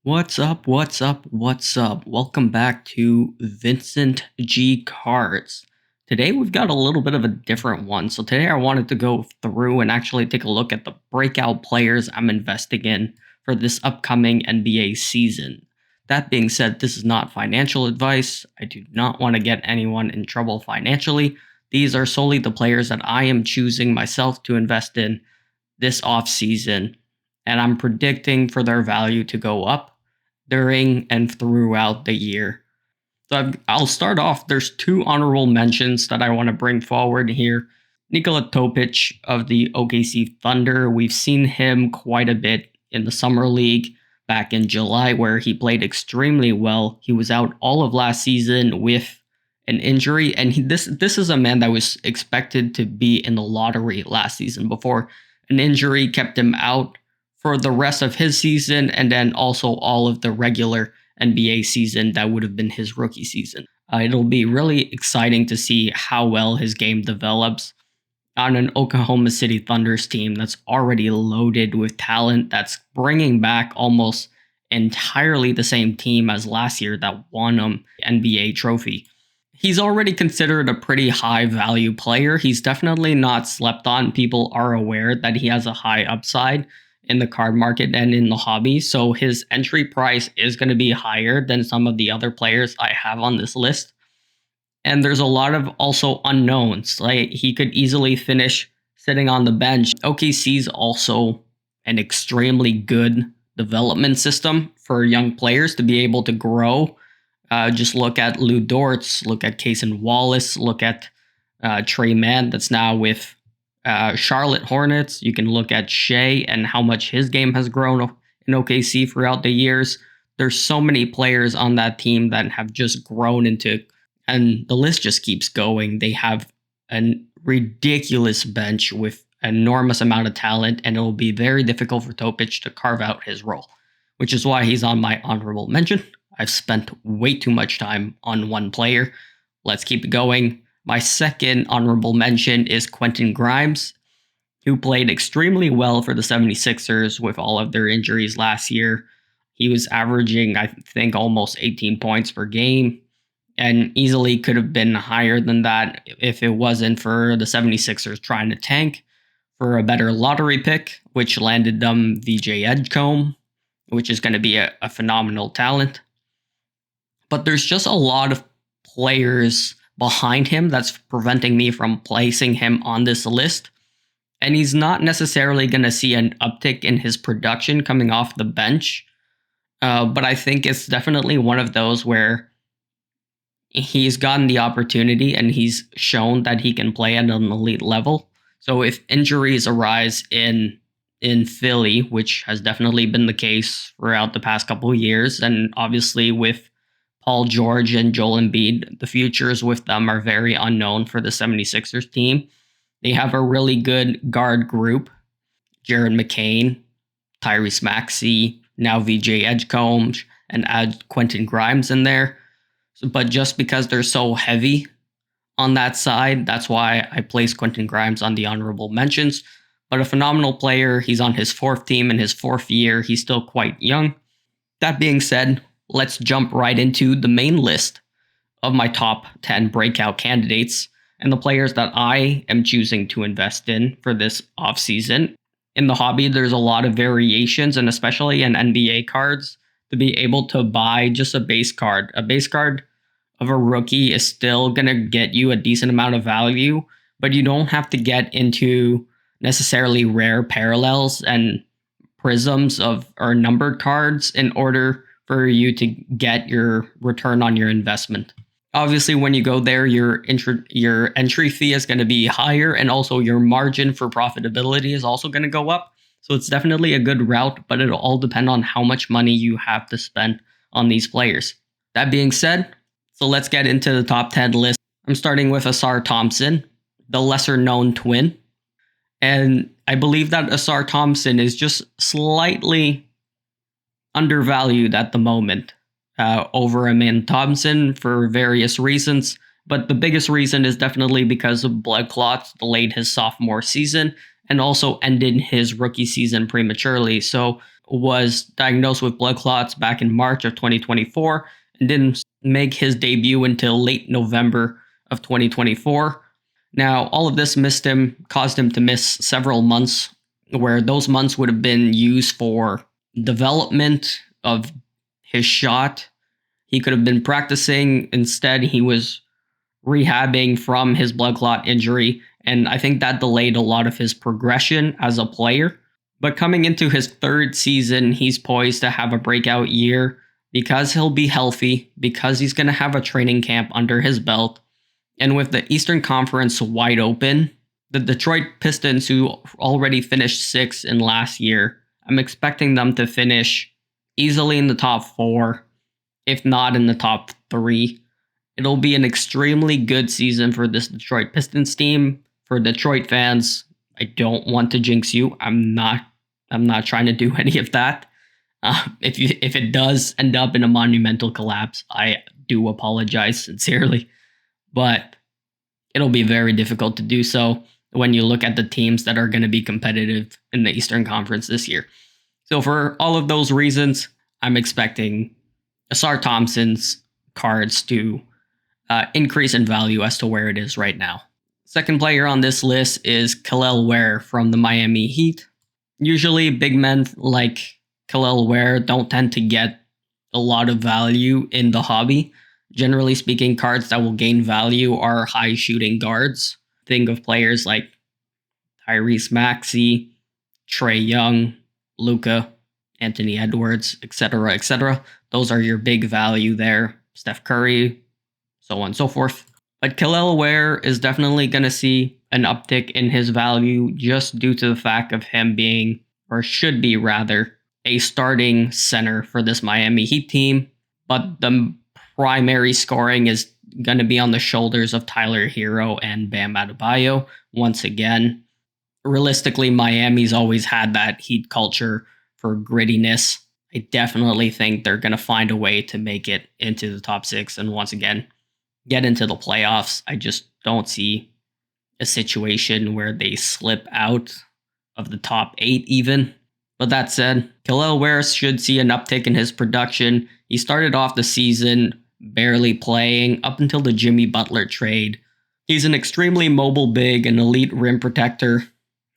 What's up? What's up? What's up? Welcome back to Vincent G Cards. Today we've got a little bit of a different one. So today I wanted to go through and actually take a look at the breakout players I'm investing in for this upcoming NBA season. That being said, this is not financial advice. I do not want to get anyone in trouble financially. These are solely the players that I am choosing myself to invest in this off season, and I'm predicting for their value to go up during and throughout the year. So I'll start off. There's two honorable mentions that I want to bring forward here. Nikola Topić of the OKC Thunder. We've seen him quite a bit in the Summer League back in July, where he played extremely well. He was out all of last season with an injury, and this is a man that was expected to be in the lottery last season before an injury kept him out for the rest of his season, and then also all of the regular NBA season that would have been his rookie season. It'll be really exciting to see how well his game develops on an Oklahoma City Thunders team that's already loaded with talent, that's bringing back almost entirely the same team as last year that won him NBA trophy. He's already considered a pretty high value player. He's definitely not slept on. People are aware that he has a high upside in the card market and in the hobby. So his entry price is going to be higher than some of the other players I have on this list. And there's a lot of also unknowns. Like, he could easily finish sitting on the bench. OKC's also an extremely good development system for young players to be able to grow. Just look at Lou Dortz, look at Cason Wallace, look at Trey Mann that's now with Charlotte Hornets. You can look at Shea and how much his game has grown in OKC throughout the years. There's so many players on that team that have just grown into, and the list just keeps going. They have a ridiculous bench with an enormous amount of talent, and it will be very difficult for Topić to carve out his role, which is why he's on my honorable mention. I've spent way too much time on one player. Let's keep it going. My second honorable mention is Quentin Grimes, who played extremely well for the 76ers with all of their injuries last year. He was averaging, I think, almost 18 points per game, and easily could have been higher than that if it wasn't for the 76ers trying to tank for a better lottery pick, which landed them VJ Edgecombe, which is going to be a phenomenal talent. But there's just a lot of players behind him that's preventing me from placing him on this list. And he's not necessarily going to see an uptick in his production coming off the bench. But I think it's definitely one of those where he's gotten the opportunity and he's shown that he can play at an elite level. So if injuries arise in Philly, which has definitely been the case throughout the past couple of years, and obviously with Paul George and Joel Embiid, the futures with them are very unknown for the 76ers team. They have a really good guard group. Jared McCain, Tyrese Maxey, now VJ Edgecombe, and add Quentin Grimes in there. But just because they're so heavy on that side, that's why I place Quentin Grimes on the honorable mentions. But a phenomenal player. He's on his fourth team in his fourth year. He's still quite young. That being said, let's jump right into the main list of my top 10 breakout candidates and the players that I am choosing to invest in for this offseason. In the hobby, there's a lot of variations, and especially in NBA cards, to be able to buy just a base card. A base card of a rookie is still going to get you a decent amount of value, but you don't have to get into necessarily rare parallels and prisms or numbered cards in order for you to get your return on your investment. Obviously, when you go there, your entry fee is going to be higher, and also your margin for profitability is also going to go up. So it's definitely a good route, but it'll all depend on how much money you have to spend on these players. That being said, so let's get into the top 10 list. I'm starting with Ausar Thompson, the lesser known twin. And I believe that Ausar Thompson is just slightly undervalued at the moment over Amin Thompson for various reasons. But the biggest reason is definitely because of blood clots delayed his sophomore season and also ended his rookie season prematurely. So was diagnosed with blood clots back in March of 2024 and didn't make his debut until late November of 2024. Now, all of this caused him to miss several months, where those months would have been used for development of his shot. He could have been practicing. Instead, he was rehabbing from his blood clot injury, and I think that delayed a lot of his progression as a player. But coming into his third season, he's poised to have a breakout year because he'll be healthy, because he's going to have a training camp under his belt. And with the Eastern Conference wide open, the Detroit Pistons, who already finished 6th in last year, I'm expecting them to finish easily in the top 4, if not in the top 3. It'll be an extremely good season for this Detroit Pistons team. For Detroit fans, I don't want to jinx you. I'm not trying to do any of that. If it does end up in a monumental collapse, I do apologize sincerely. But it'll be very difficult to do so when you look at the teams that are going to be competitive in the Eastern Conference this year. So for all of those reasons, I'm expecting Ausar Thompson's cards to increase in value as to where it is right now. Second player on this list is Kel'el Ware from the Miami Heat. Usually big men like Kel'el Ware don't tend to get a lot of value in the hobby. Generally speaking, cards that will gain value are high shooting guards. Think of players like Tyrese Maxey, Trae Young, Luka, Anthony Edwards, etc., etc. Those are your big value there. Steph Curry, so on and so forth. But Kel'el Ware is definitely going to see an uptick in his value just due to the fact of him being, or should be rather, a starting center for this Miami Heat team. But the primary scoring is going to be on the shoulders of Tyler Hero and Bam Adebayo. Once again, realistically, Miami's always had that Heat culture for grittiness. I definitely think they're going to find a way to make it into the top 6 and once again get into the playoffs. I just don't see a situation where they slip out of the top 8 even. But that said, Kel'el Ware should see an uptick in his production. He started off the season barely playing up until the Jimmy Butler trade. He's an extremely mobile big and elite rim protector.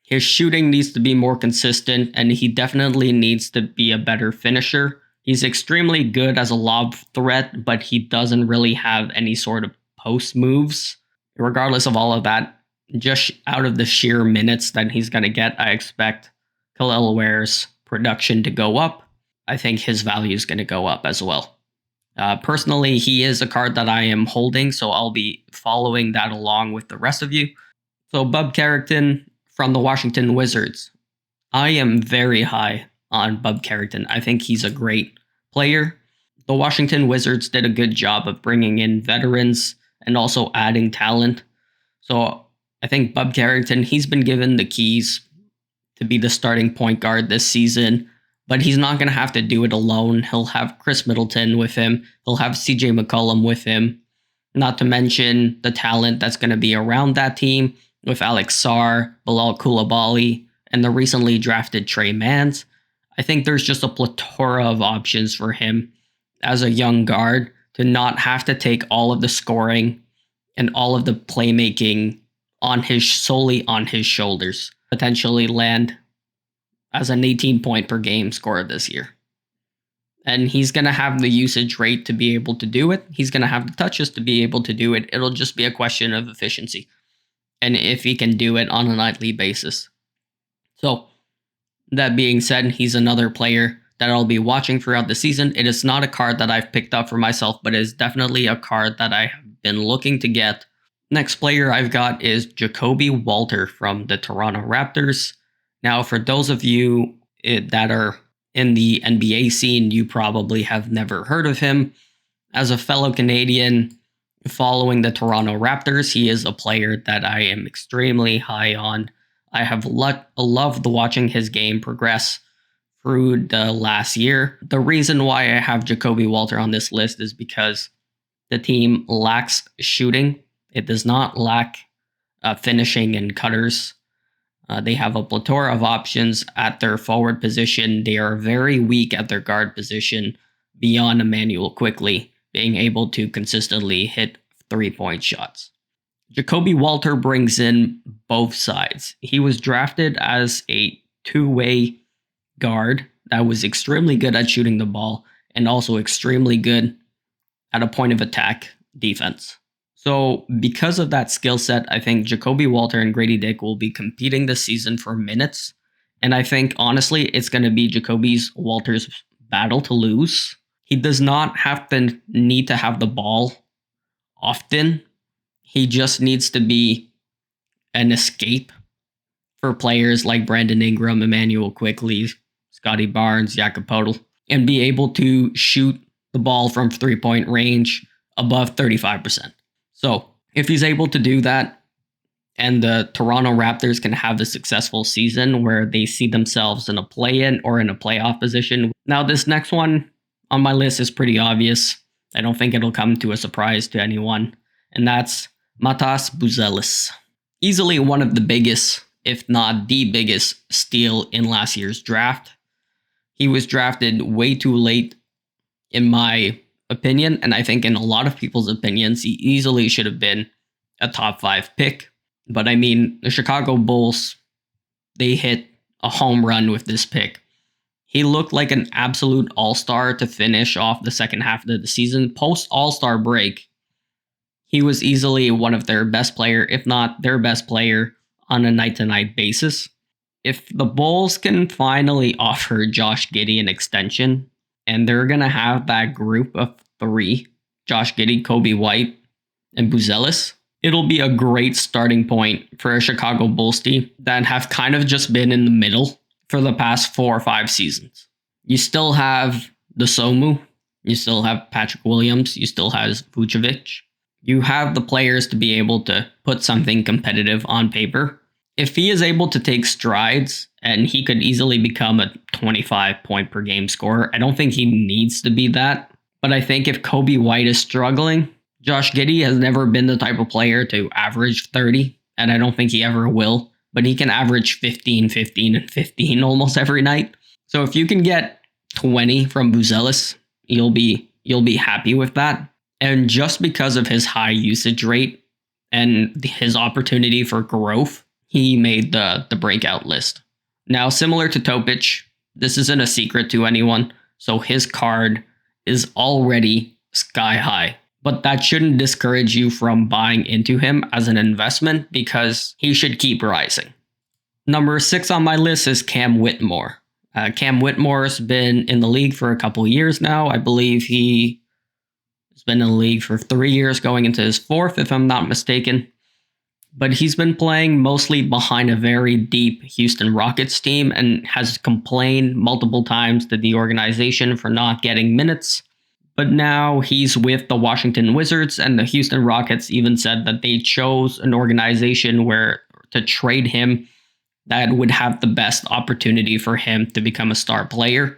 His shooting needs to be more consistent, and he definitely needs to be a better finisher. He's extremely good as a lob threat, but he doesn't really have any sort of post moves. Regardless of all of that, just out of the sheer minutes that he's going to get, I expect Kel'el Ware's production to go up. I think his value is going to go up as well. Personally, he is a card that I am holding, so I'll be following that along with the rest of you. So Bub Carrington from the Washington Wizards. I am very high on Bub Carrington. I think he's a great player. The Washington Wizards did a good job of bringing in veterans and also adding talent. So I think Bub Carrington, he's been given the keys to be the starting point guard this season, but he's not going to have to do it alone. He'll have Chris Middleton with him. He'll have CJ McCollum with him. Not to mention the talent that's going to be around that team with Alex Sarr, Bilal Coulibaly, and the recently drafted Trey Mans. I think there's just a plethora of options for him as a young guard to not have to take all of the scoring and all of the playmaking solely on his shoulders. Potentially land as an 18-point per game scorer this year. And he's going to have the usage rate to be able to do it. He's going to have the touches to be able to do it. It'll just be a question of efficiency and if he can do it on a nightly basis. So, that being said, he's another player that I'll be watching throughout the season. It is not a card that I've picked up for myself, but it is definitely a card that I have been looking to get. Next player I've got is Jacoby Walter from the Toronto Raptors. Now, for those of you that are in the NBA scene, you probably have never heard of him. As a fellow Canadian following the Toronto Raptors, he is a player that I am extremely high on. I have loved watching his game progress through the last year. The reason why I have Jacoby Walter on this list is because the team lacks shooting. It does not lack finishing and cutters. They have a plethora of options at their forward position. They are very weak at their guard position beyond Emmanuel quickly being able to consistently hit 3-point shots. Ja'Kobe Walter brings in both sides. He was drafted as a two-way guard that was extremely good at shooting the ball and also extremely good at a point of attack defense. So because of that skill set, I think Ja'Kobe Walter and Grady Dick will be competing this season for minutes. And I think, honestly, it's going to be Ja'Kobe Walter's battle to lose. He does not have to need to have the ball often. He just needs to be an escape for players like Brandon Ingram, Emmanuel Quickly, Scotty Barnes, Jakob Poeltl, and be able to shoot the ball from 3-point range above 35%. So if he's able to do that, and the Toronto Raptors can have a successful season where they see themselves in a play-in or in a playoff position. Now, this next one on my list is pretty obvious. I don't think it'll come to a surprise to anyone, and that's Matas Buzelis. Easily one of the biggest, if not the biggest, steal in last year's draft. He was drafted way too late, in my opinion, and I think in a lot of people's opinions, he easily should have been a top 5 pick. But I mean, the Chicago Bulls, they hit a home run with this pick. He looked like an absolute all-star to finish off the second half of the season. Post all-star break, he was easily one of their best player, if not their best player, on a night-to-night basis. If the Bulls can finally offer Josh Giddey an extension, and they're going to have that group of 3, Josh Giddey, Coby White, and Buzelis, it'll be a great starting point for a Chicago Bulls team that have kind of just been in the middle for the past 4 or 5 seasons. You still have the Somu, you still have Patrick Williams, you still have Vucevic. You have the players to be able to put something competitive on paper. If he is able to take strides, and he could easily become a 25 point per game scorer, I don't think he needs to be that. But I think if Coby White is struggling, Josh Giddey has never been the type of player to average 30, and I don't think he ever will. But he can average 15, 15, and 15 almost every night. So if you can get 20 from Buzelis, you'll be happy with that. And just because of his high usage rate and his opportunity for growth, he made the breakout list. Now, similar to Topić, this isn't a secret to anyone, so his card is already sky high. But that shouldn't discourage you from buying into him as an investment because he should keep rising. Number 6 on my list is Cam Whitmore. Cam Whitmore's been in the league for a couple years now. I believe he has been in the league for 3 years, going into his 4th, if I'm not mistaken. But he's been playing mostly behind a very deep Houston Rockets team and has complained multiple times to the organization for not getting minutes. But now he's with the Washington Wizards, and the Houston Rockets even said that they chose an organization where to trade him that would have the best opportunity for him to become a star player.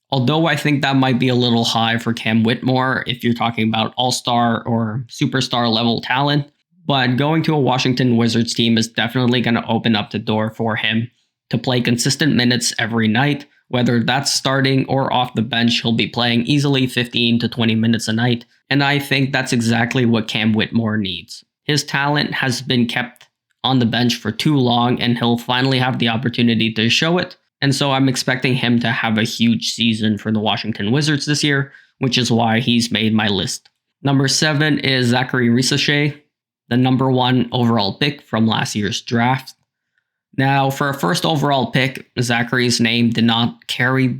Although I think that might be a little high for Cam Whitmore if you're talking about all-star or superstar level talent. But going to a Washington Wizards team is definitely going to open up the door for him to play consistent minutes every night. Whether that's starting or off the bench, he'll be playing easily 15 to 20 minutes a night. And I think that's exactly what Cam Whitmore needs. His talent has been kept on the bench for too long, and he'll finally have the opportunity to show it. And so I'm expecting him to have a huge season for the Washington Wizards this year, which is why he's made my list. Number 7 is Zaccharie Risacher, the number 1 overall pick from last year's draft. Now, for a first overall pick, Zachary's name did not carry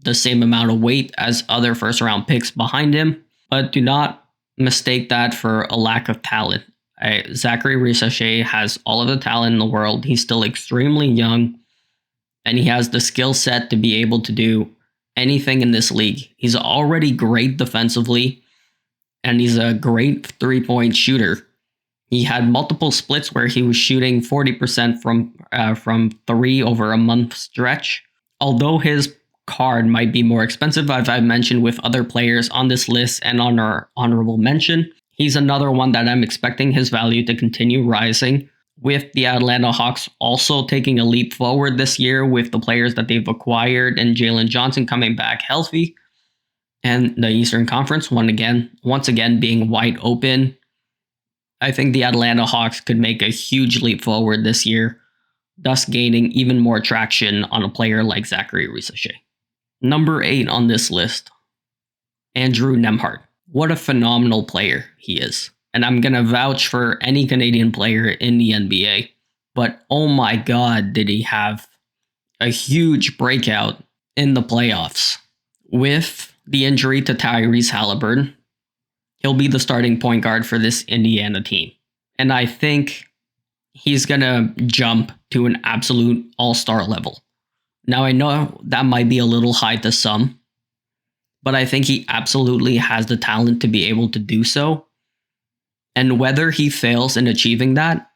the same amount of weight as other first-round picks behind him, but do not mistake that for a lack of talent. Zaccharie Risacher has all of the talent in the world. He's still extremely young, and he has the skill set to be able to do anything in this league. He's already great defensively, and he's a great three-point shooter. He had multiple splits where he was shooting 40% from 3 over a month stretch. Although his card might be more expensive, as I've mentioned with other players on this list and on our honorable mention, he's another one that I'm expecting his value to continue rising with the Atlanta Hawks also taking a leap forward this year with the players that they've acquired and Jalen Johnson coming back healthy, and the Eastern Conference once again being wide open, I think the Atlanta Hawks could make a huge leap forward this year, thus gaining even more traction on a player like Zaccharie Risacher. Number 8 on this list, Andrew Nembhard. What a phenomenal player he is. And I'm going to vouch for any Canadian player in the NBA. But oh my God, did he have a huge breakout in the playoffs. With the injury to Tyrese Halliburton, he'll be the starting point guard for this Indiana team. And I think he's going to jump to an absolute all-star level. Now, I know that might be a little high to some, but I think he absolutely has the talent to be able to do so. And whether he fails in achieving that,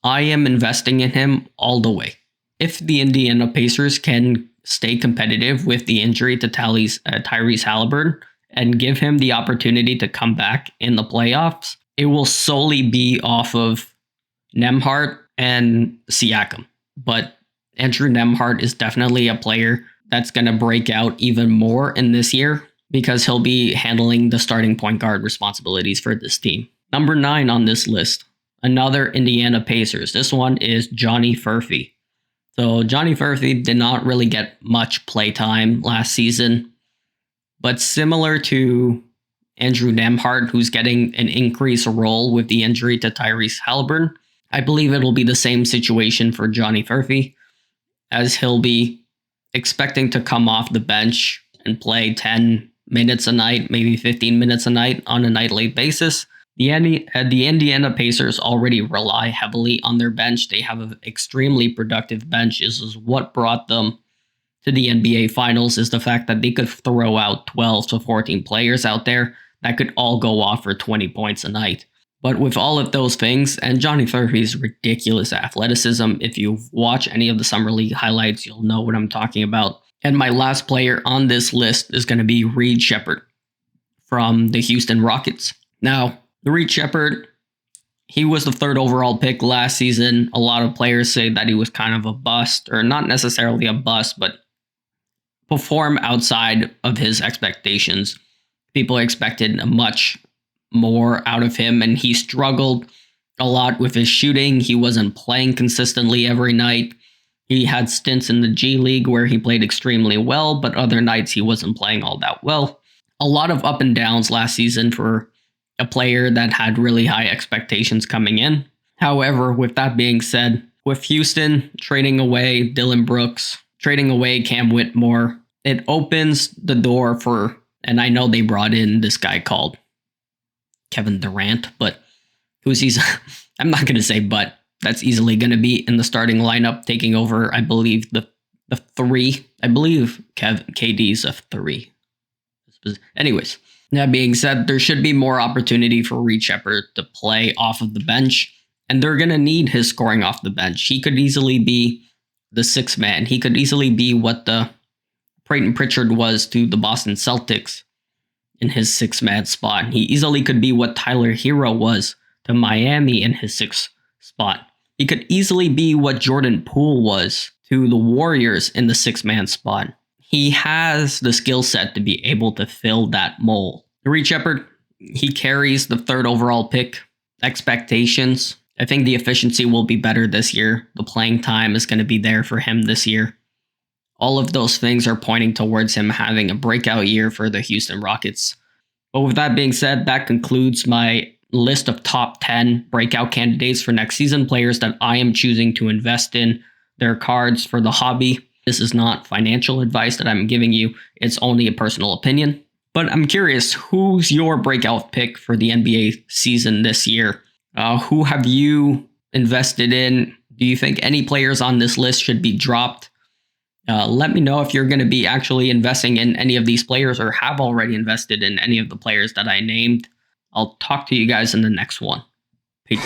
I am investing in him all the way. If the Indiana Pacers can stay competitive with the injury to Tyrese Halliburton and give him the opportunity to come back in the playoffs, it will solely be off of Nembhard and Siakam. But Andrew Nembhard is definitely a player that's going to break out even more in this year because he'll be handling the starting point guard responsibilities for this team. Number 9 on this list, another Indiana Pacers. This one is Johnny Furphy. So Johnny Furphy did not really get much play time last season, but similar to Andrew Nembhard, who's getting an increased role with the injury to Tyrese Halliburton, I believe it'll be the same situation for Johnny Furphy, as he'll be expecting to come off the bench and play 10 minutes a night, maybe 15 minutes a night on a nightly basis. The Indiana Pacers already rely heavily on their bench. They have an extremely productive bench. This is what brought them to the NBA Finals, is the fact that they could throw out 12 to 14 players out there that could all go off for 20 points a night. But with all of those things, and Johnny Furphy's ridiculous athleticism, if you watch any of the Summer League highlights, you'll know what I'm talking about. And my last player on this list is going to be Reed Sheppard from the Houston Rockets. Now, Reed Sheppard, he was the 3rd overall pick last season. A lot of players say that he was kind of a bust, or not necessarily a bust, but perform outside of his expectations. People expected much more out of him, and he struggled a lot with his shooting. He wasn't playing consistently every night. He had stints in the G League where he played extremely well, but other nights he wasn't playing all that well. A lot of up and downs last season for a player that had really high expectations coming in. However, with that being said, with Houston trading away Dillon Brooks, trading away Cam Whitmore, it opens the door for, and I know they brought in this guy called Kevin Durant, but I'm not going to say but, that's easily going to be in the starting lineup, taking over, I believe, the 3. I believe KD's a 3. Anyways, that being said, there should be more opportunity for Reed Sheppard to play off of the bench, and they're going to need his scoring off the bench. He could easily be the 6th man. He could easily be what the Peyton Pritchard was to the Boston Celtics in his 6th-man spot. He easily could be what Tyler Hero was to Miami in his 6th spot. He could easily be what Jordan Poole was to the Warriors in the 6th-man spot. He has the skill set to be able to fill that mold. Reed Sheppard, he carries the 3rd overall pick expectations. I think the efficiency will be better this year. The playing time is going to be there for him this year. All of those things are pointing towards him having a breakout year for the Houston Rockets. But with that being said, that concludes my list of top 10 breakout candidates for next season, players that I am choosing to invest in their cards for the hobby. This is not financial advice that I'm giving you. It's only a personal opinion. But I'm curious, who's your breakout pick for the NBA season this year? Who have you invested in? Do you think any players on this list should be dropped? Let me know if you're going to be actually investing in any of these players or have already invested in any of the players that I named. I'll talk to you guys in the next one. Peace.